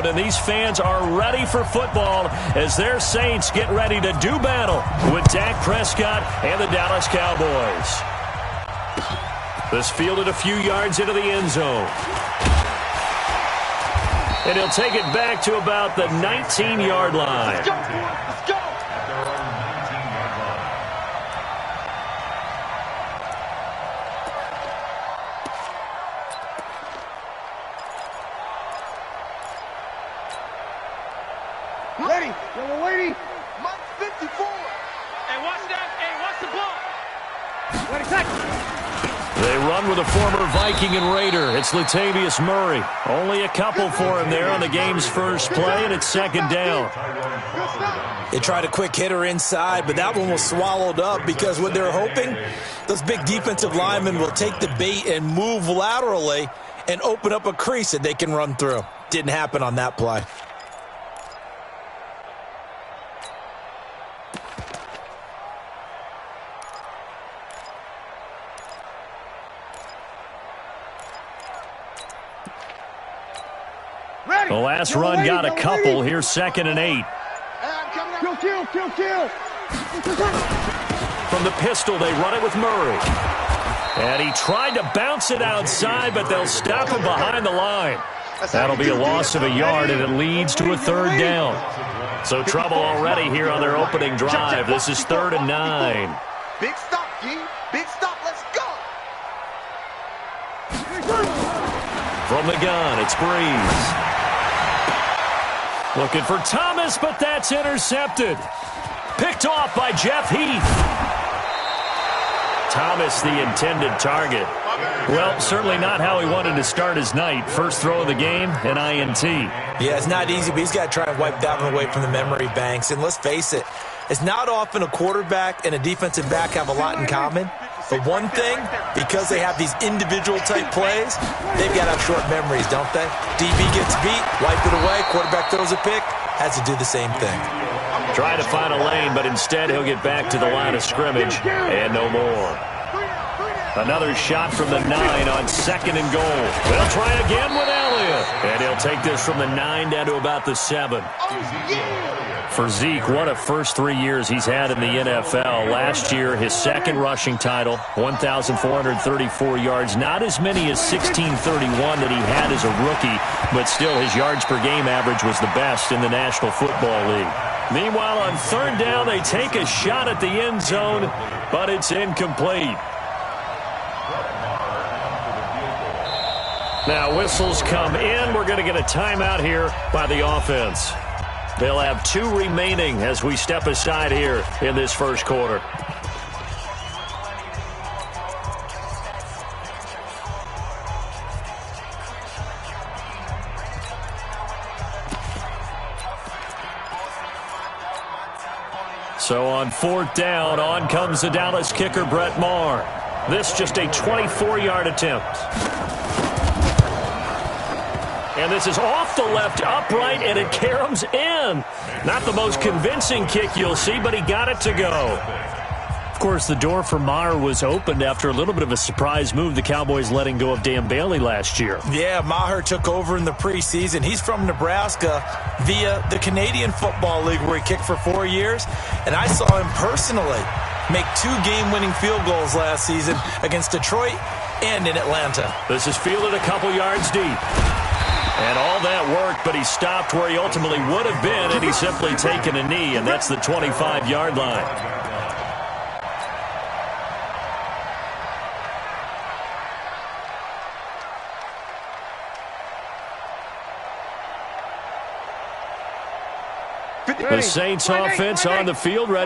road, and these fans are ready for football as their Saints get ready to do battle with Dak Prescott and the Dallas Cowboys. This fielded a few yards into the end zone. And he'll take it back to about the 19-yard line. Let's go, let's go. Lady, young lady. Mike 54. Hey, watch that. Hey, watch the ball. Wait a second. They run with a former Viking and Raider. It's Latavius Murray. Only a couple for him there on the game's first play, and it's second down. They tried a quick hitter inside, but that one was swallowed up because what they're hoping, those big defensive linemen will take the bait and move laterally and open up a crease that they can run through. Didn't happen on that play. The last run got a couple. Here's 2nd and 8. Kill. From the pistol, they run it with Murray. And he tried to bounce it outside, but they'll stop him behind the line. That'll be a loss of a yard, and it leads to a 3rd down. So trouble already here on their opening drive. This is 3rd and 9. Big stop, G. Big stop. Let's go. From the gun, it's Breeze. Looking for Thomas, but that's intercepted. Picked off by Jeff Heath. Thomas, the intended target. Well, certainly not how he wanted to start his night. First throw of the game, an INT. Yeah, it's not easy, but he's got to try and wipe that one away from the memory banks. And let's face it, it's not often a quarterback and a defensive back have a lot in common. But one thing, because they have these individual-type plays, they've got to have short memories, don't they? DB gets beat, wipe it away, quarterback throws a pick, has to do the same thing. Try to find a lane, but instead he'll get back to the line of scrimmage, and no more. Another shot from the 9 on 2nd and goal. They'll try again with Elliott, and he'll take this from the 9 down to about the 7. For Zeke, what a first 3 years he's had in the NFL. Last year, his 2nd rushing title, 1,434 yards. Not as many as 1,631 that he had as a rookie, but still his yards per game average was the best in the National Football League. Meanwhile, on 3rd down, they take a shot at the end zone, but it's incomplete. Now, whistles come in. We're going to get a timeout here by the offense. They'll have 2 remaining as we step aside here in this first quarter. So on 4th down, on comes the Dallas kicker, Brett Maher. This just a 24-yard attempt. And this is off the left upright, and it caroms in. Not the most convincing kick you'll see, but he got it to go. Of course, the door for Maher was opened after a little bit of a surprise move, the Cowboys letting go of Dan Bailey last year. Yeah, Maher took over in the preseason. He's from Nebraska via the Canadian Football League, where he kicked for 4 years. And I saw him personally make 2 game-winning field goals last season against Detroit and in Atlanta. This is fielded a couple yards deep. And all that worked, but he stopped where he ultimately would have been, and he's simply taken a knee, and that's the 25-yard line. The Saints offense on the field, ready.